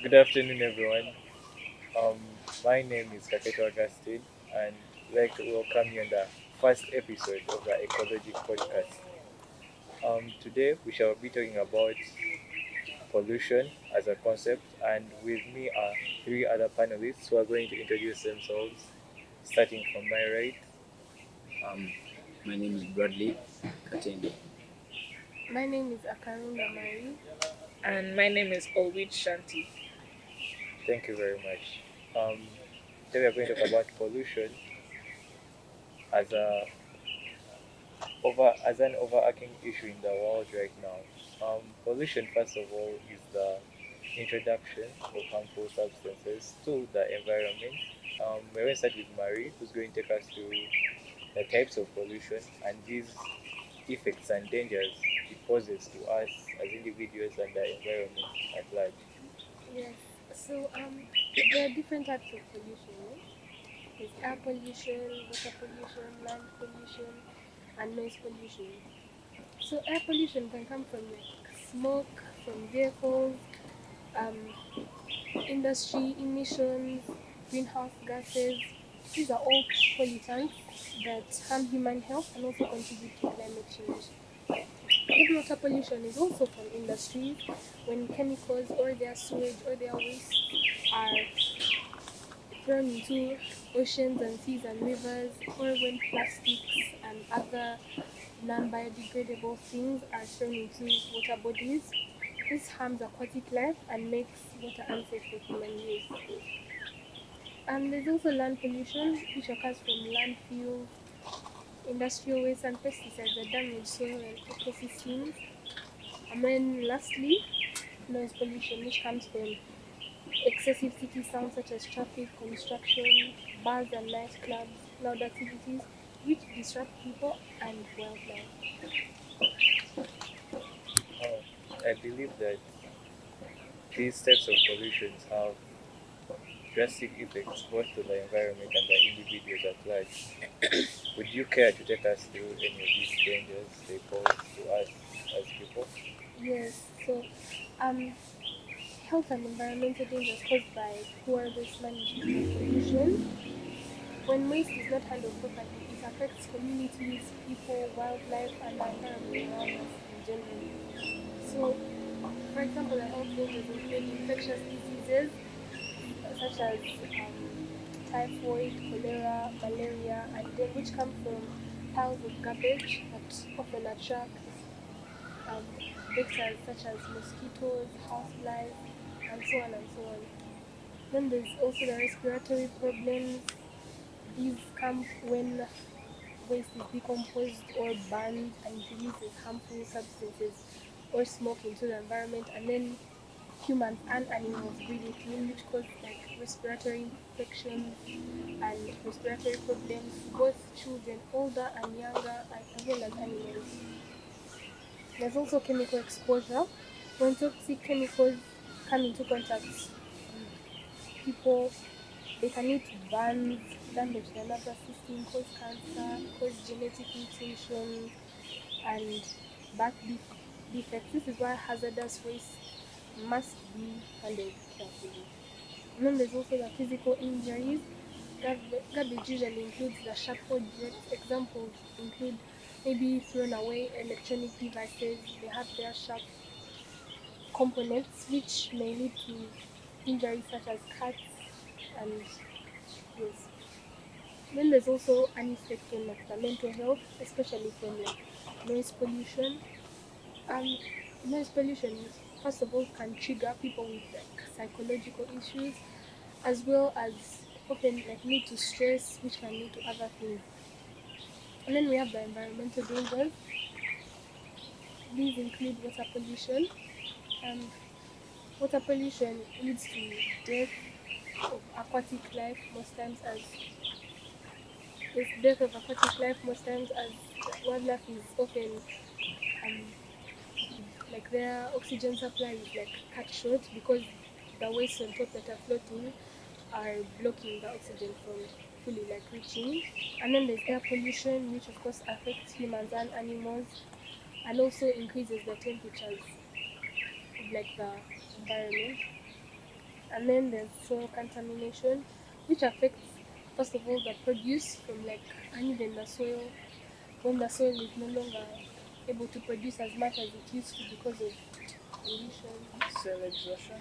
Good afternoon, everyone. Um, my name is Kaketo Augustine, and I'd like to welcome you on the first episode of the Ecologic podcast. Today, we shall be talking about pollution as a concept, and with me are three other panelists who are going to introduce themselves, starting from my right. Um, my name is Bradley Katende. My name is Akarunda Mari. And my name is Olwich Shanti. Thank you very much. Today, we are going to talk about pollution as a as an overarching issue in the world right now. Pollution, first of all, is the introduction of harmful substances to the environment. We're going to start with Marie, who's going to take us through the types of pollution and these effects and dangers it poses to us as individuals and the environment at large. Yes. So there are different types of pollution. Eh? There's air pollution, water pollution, land pollution, and noise pollution. So air pollution can come from like smoke from vehicles, um, industry emissions, greenhouse gases. These are all pollutants that harm human health and also contribute to climate change. Heavy water pollution is also from industries when chemicals or their sewage or their waste are thrown into oceans and seas and rivers, or when plastics and other non biodegradable things are thrown into water bodies. This harms aquatic life and makes water unsafe for human use. And there's also land pollution, which occurs from landfills, industrial waste, and pesticides that damage soil and ecosystems. And then lastly, noise pollution, which comes from excessive city sounds such as traffic, construction, bars and nightclubs, loud activities, which disrupt people and wildlife. I believe that these types of pollutions have drastic effects both to the environment and the individuals at large. Would you care to take us through any of these dangers they pose to us as people? Yes, so um, health and environmental dangers caused by poor waste management and pollution. When waste is not handled properly, it affects communities, people, wildlife, and the environment around us in general. So, for example, the health dangers include infectious diseases such as typhoid, cholera, malaria, and dengue, which come from piles of garbage that often attract um, vectors such as mosquitoes, houseflies, and so on and so on. Then there's also the respiratory problems. These come when waste is decomposed or burned and releases harmful substances or smoke into the environment, and then humans and animals breathe it in, which cause like respiratory infections and respiratory problems to both children, older and younger, as well as animals. There's also chemical exposure. When toxic chemicals come into contact with people, they can lead to burns, damage the nervous system, cause cancer, cause genetic mutations, and birth defects. This is why hazardous waste must be handled carefully. And then there's also the physical injuries. Garbage usually includes the sharp objects. Examples include maybe thrown away electronic devices. They have their sharp components, which may lead to injuries such as cuts and yes. Then there's also an effect on like the mental health, especially from like noise pollution. Um, Noise pollution, first of all, can trigger people with like psychological issues, as well as often like lead to stress, which can lead to other things. And then we have the environmental dangers. These include water pollution. Um, Water pollution leads to death of aquatic life most times as this death of aquatic life most times as wildlife is often um, like their oxygen supply is like cut short because the waste on top that are floating are blocking the oxygen from fully like reaching. And then there's air pollution, which of course affects humans and animals and also increases the temperatures of like the environment. And then there's soil contamination, which affects first of all the produce from like, and even the soil, when the soil is no longer able to produce as much as it used to because of pollution. Cell exhaustion.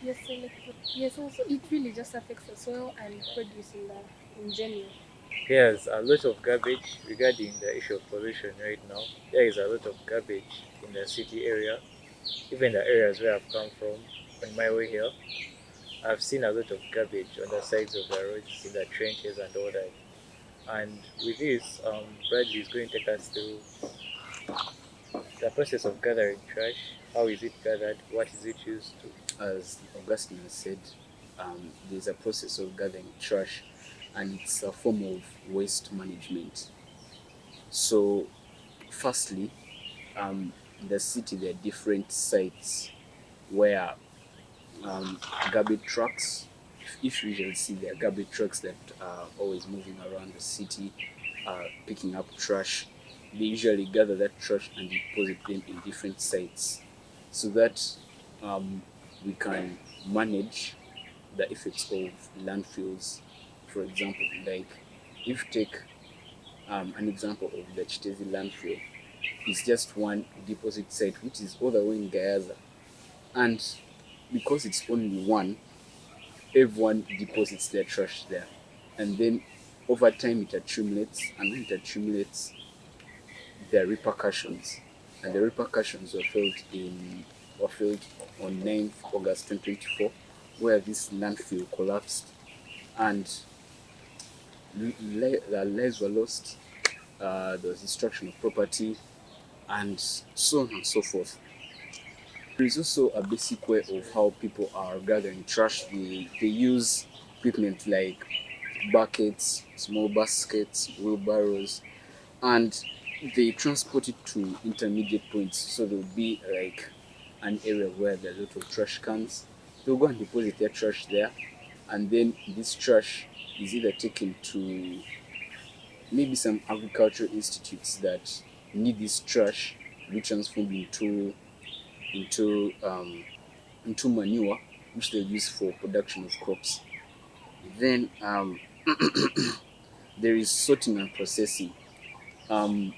Yes, yes, also it really just affects the soil and produce in general. There's a lot of garbage regarding the issue of pollution right now. There is a lot of garbage in the city area, even the areas where I've come from. On my way here, I've seen a lot of garbage on the sides of the roads, in the trenches, and all that. And with this, Bradley is going to take us through the process of gathering trash. How is it gathered? What is it used to? As Augustine has said, there's a process of gathering trash, and it's a form of waste management. So, firstly, in the city, there are different sites where um, garbage trucks, if you usually see there are garbage trucks that are always moving around the city, picking up trash. They usually gather that trash and deposit them in different sites so that um, we can manage the effects of landfills. For example, like if you take an example of the Chitezi landfill, it's just one deposit site which is all the way in Gayaza. And because it's only one, everyone deposits their trash there. And then over time it accumulates, and when it accumulates, there are repercussions. And the repercussions were felt on 9th August 2024, where this landfill collapsed and the lives were lost, there was destruction of property, and so on and so forth. There is also a basic way of how people are gathering trash. They use equipment like buckets, small baskets, wheelbarrows, and they transport it to intermediate points. So there'll be like an area where there are a lot of trash cans. They'll go and deposit their trash there, and then this trash is either taken to maybe some agricultural institutes that need this trash to be transformed into into manure, which they use for production of crops. Then there is sorting and processing. Um,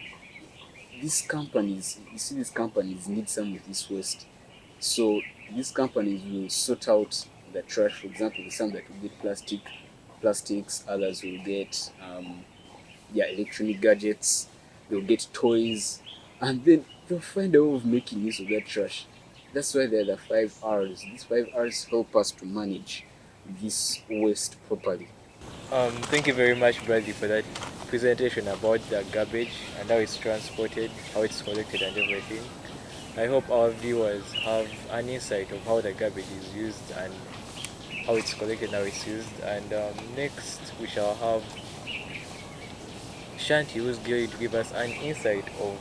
these companies, you see, these companies need some of this waste. So these companies will sort out the trash. For example, some that will get plastics, others will get electronic gadgets, they'll get toys, and then they'll find a way of making use of that trash. That's why there are the 5 R's. These 5 R's help us to manage this waste properly. Thank you very much, Bradley, for that presentation about the garbage and how it's transported, how it's collected, and everything. I hope our viewers have an insight of how the garbage is used and how it's collected, how it's used. And next, we shall have Shanti, who's going to give us an insight of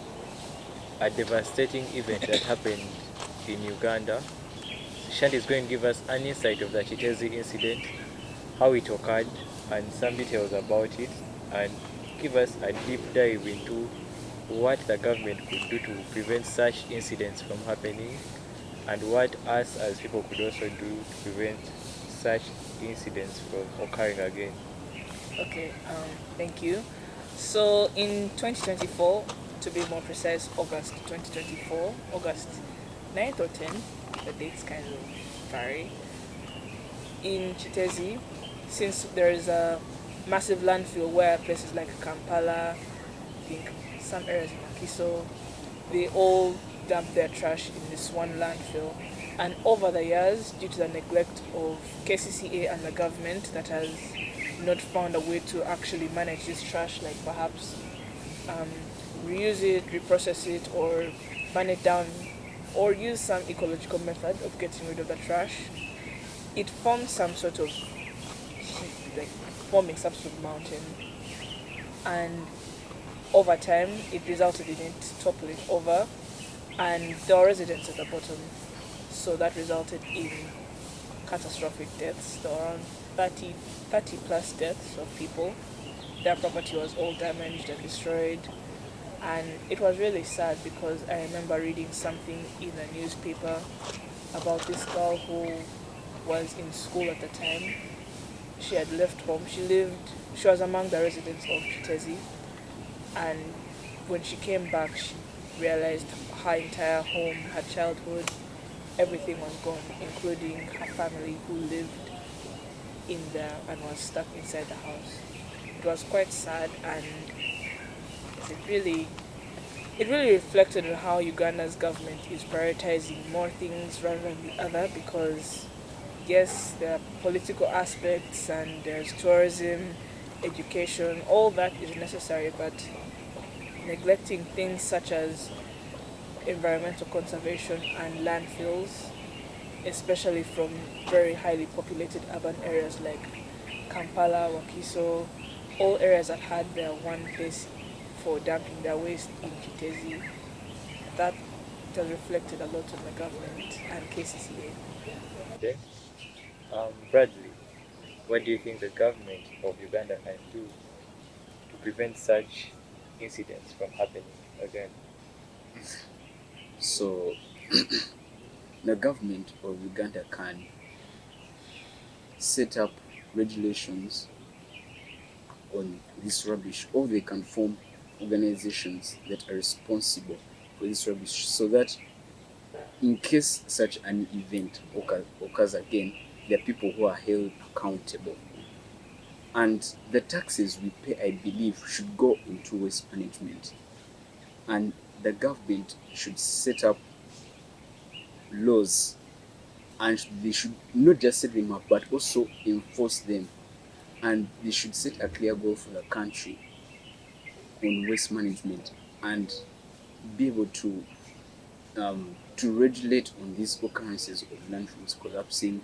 a devastating event that happened in Uganda. Shanti is going to give us an insight of the Chitezi incident, how it occurred, and some details about it, and give us a deep dive into what the government could do to prevent such incidents from happening, and what us as people could also do to prevent such incidents from occurring again. Okay, thank you. So in 2024, to be more precise, August 2024, August 9th or 10th, the dates kind of vary, in Chitezi, since there is a massive landfill where places like Kampala, I think some areas in Akiso, they all dump their trash in this one landfill. And over the years, due to the neglect of KCCA and the government that has not found a way to actually manage this trash, like perhaps um, reuse it, reprocess it, or burn it down, or use some ecological method of getting rid of the trash, it forms some sort of heap, like forming some sort of mountain. And over time, it resulted in it toppling over, and there were residents at the bottom. So that resulted in catastrophic deaths. There were around 30 plus deaths of people. Their property was all damaged and destroyed. And it was really sad because I remember reading something in the newspaper about this girl who was in school at the time. She had left home. She was among the residents of Chitezi, and when she came back, she realized her entire home, her childhood, everything was gone, including her family who lived in there and was stuck inside the house. It was quite sad, and it really it really reflected on how Uganda's government is prioritizing more things rather than the other, because yes, there are political aspects and there's tourism, education, all that is necessary, but neglecting things such as environmental conservation and landfills, especially from very highly populated urban areas like Kampala, Wakiso, all areas that had their one place for dumping their waste in Kitezi. That has reflected a lot on the government and KCCA. Okay. Bradley, what do you think the government of Uganda can do to prevent such incidents from happening again? So the government of Uganda can set up regulations on this rubbish, or they can form organizations that are responsible for this rubbish, so that in case such an event occurs again, there are people who are held accountable. And the taxes we pay, I believe, should go into waste management. And the government should set up laws, and they should not just set them up but also enforce them. And they should set a clear goal for the country on waste management, and be able to regulate on these occurrences of landfills collapsing,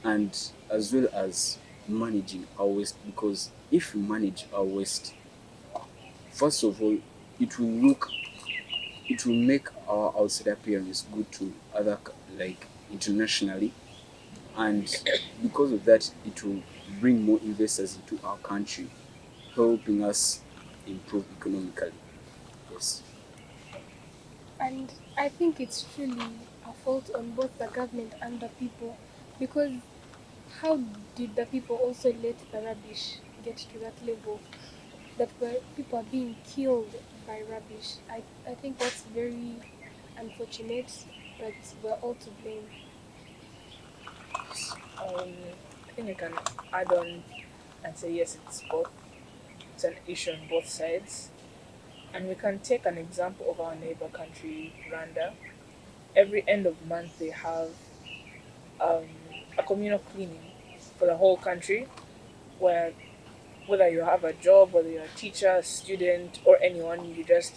and as well as managing our waste. Because if we manage our waste, first of all, it will look it will make our outside appearance good to other like internationally, and because of that, it will bring more investors into our country, helping us improve economically. Yes. And I think it's truly a fault on both the government and the people, because how did the people also let the rubbish get to that level that where people are being killed by rubbish? I think that's very unfortunate, but we're all to blame. I think I can add on and say yes, it's an issue on both sides. And we can take an example of our neighbor country, Rwanda. Every end of month they have um, a communal cleaning for the whole country, where whether you have a job, whether you're a teacher, student, or anyone, you just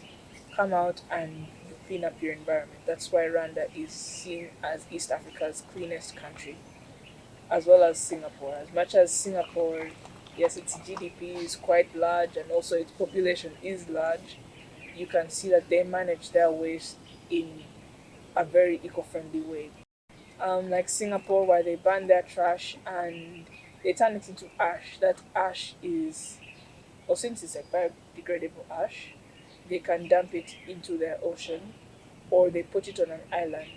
come out and you clean up your environment. That's why Rwanda is seen as East Africa's cleanest country, as well as Singapore. As much as Singapore, yes, its GDP is quite large and also its population is large, you can see that they manage their waste in a very eco-friendly way. Like Singapore, where they burn their trash and they turn it into ash. That ash is, or since it's a biodegradable ash, they can dump it into their ocean, or they put it on an island,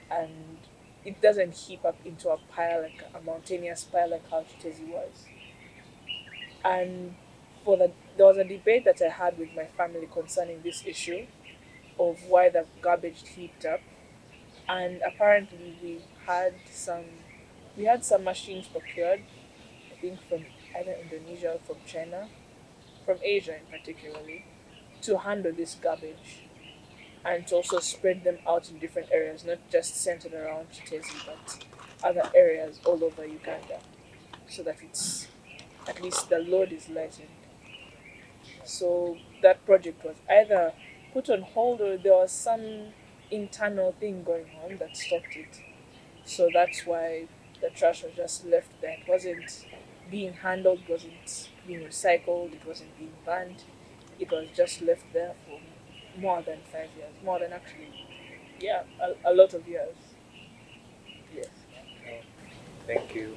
and it doesn't heap up into a pile, like a mountainous pile like how Chitezi was. And there was a debate that I had with my family concerning this issue of why the garbage heaped up, and apparently we had some machines procured, I think from either Indonesia or from China, from Asia in particularly, to handle this garbage and to also spread them out in different areas, not just centered around Chitezi, but other areas all over Uganda, so that it's at least the load is lightened. So that project was either put on hold, or there was some internal thing going on that stopped it. So that's why the trash was just left there. It wasn't being handled, it wasn't being recycled, it wasn't being burned. It was just left there for more than 5 years. More than actually, yeah, a lot of years. Yes. Oh, thank you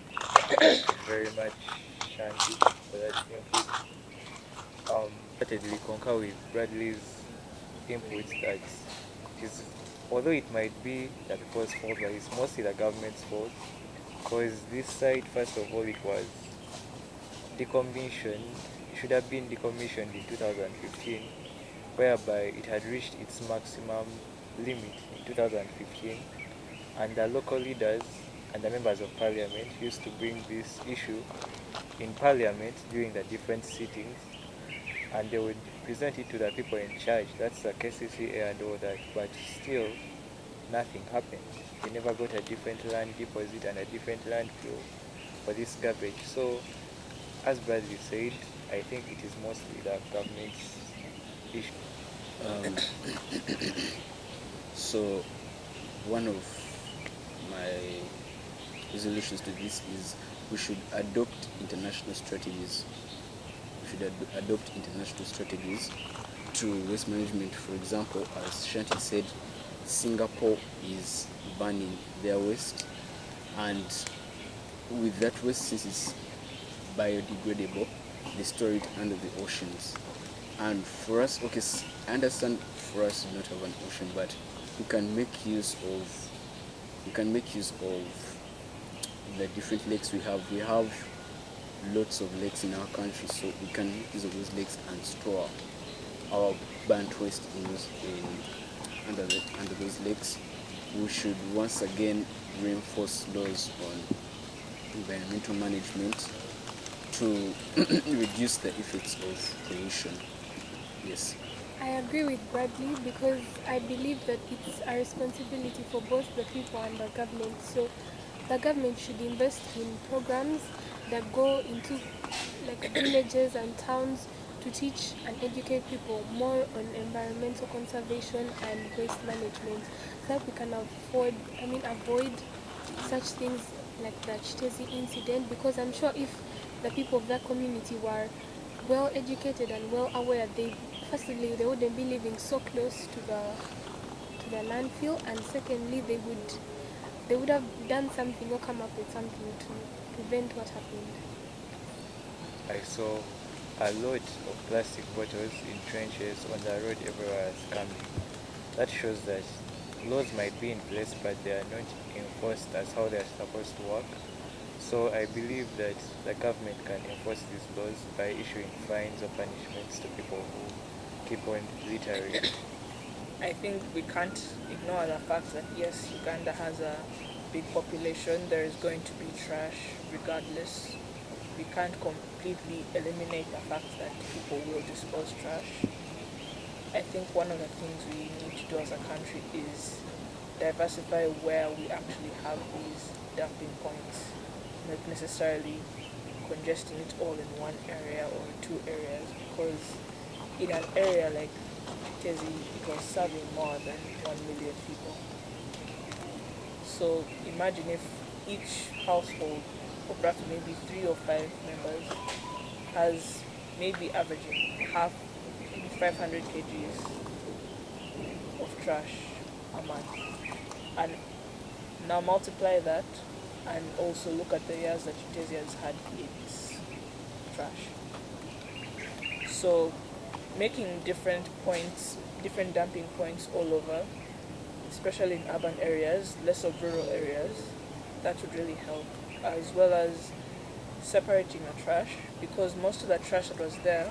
very much, Shanti, for that input. Certainly concur with Bradley's input that it is, although it might be the people's fault, but it's mostly the government's fault because this site, first of all, it was decommissioned, should have been decommissioned in 2015, whereby it had reached its maximum limit in 2015, and the local leaders and the members of parliament used to bring this issue in parliament during the different sittings, and they would present it to the people in charge, that's the KCCA and all that, but still nothing happened. They never got a different land deposit and a different landfill for this garbage. So, as Bradley said, I think it is mostly the government's issue. Um, so one of my resolutions to this is we should adopt international strategies. We should adopt international strategies to waste management. For example, as Shanti said, Singapore is banning their waste, and with that waste, since it's biodegradable, they store it under the oceans. And for us, okay, I understand for us to not have an ocean, but we can make use of the different lakes we have. We have lots of lakes in our country, so we can make use of those lakes and store our burnt waste under those lakes. We should once again reinforce laws on environmental management to reduce the effects of pollution. Yes. I agree with Bradley because I believe that it's a responsibility for both the people and the government. So the government should invest in programs that go into like villages and towns to teach and educate people more on environmental conservation and waste management so that we can avoid such things like the Chitezi incident, because I'm sure if the people of that community were well educated and well aware, they wouldn't be living so close to the landfill, and secondly they would have done something or come up with something to prevent what happened. I saw a lot of plastic bottles in trenches on the road everywhere coming. That shows that laws might be in place, but they are not enforced as how they are supposed to work. So I believe that the government can enforce these laws by issuing fines or punishments to people who keep on littering. I think we can't ignore the fact that yes, Uganda has a big population. There is going to be trash regardless. We can't completely eliminate the fact that people will dispose trash. I think one of the things we need to do as a country is diversify where we actually have these dumping points, not necessarily congesting it all in one area or two areas, because in an area like Tezi, it was serving more than 1 million people. So imagine if each household of roughly maybe 3 or 5 members has maybe averaging half, maybe 500 kgs of trash a month. And now multiply that and also look at the years that Utesi has had its trash. So making different dumping points all over, especially in urban areas, less of rural areas, that would really help, as well as separating the trash, because most of the trash that was there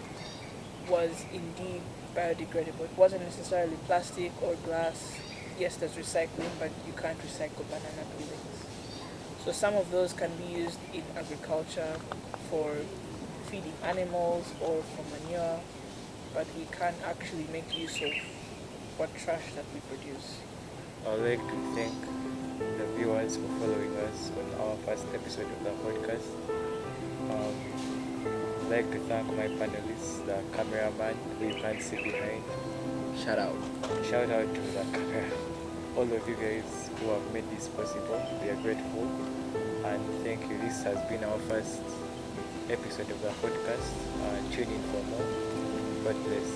was indeed biodegradable. It wasn't necessarily plastic or glass. Yes, there's recycling, but you can't recycle banana peelings. So some of those can be used in agriculture for feeding animals or for manure, but we can't actually make use of what trash that we produce. I would like to thank the viewers for following us on our first episode of the podcast. I'd like to thank my panelists, the cameraman who you can't see behind. Shout out. Shout out to the camera. All of you guys who have made this possible. We are grateful. And thank you. This has been our first episode of the podcast. Tune in for more. God bless.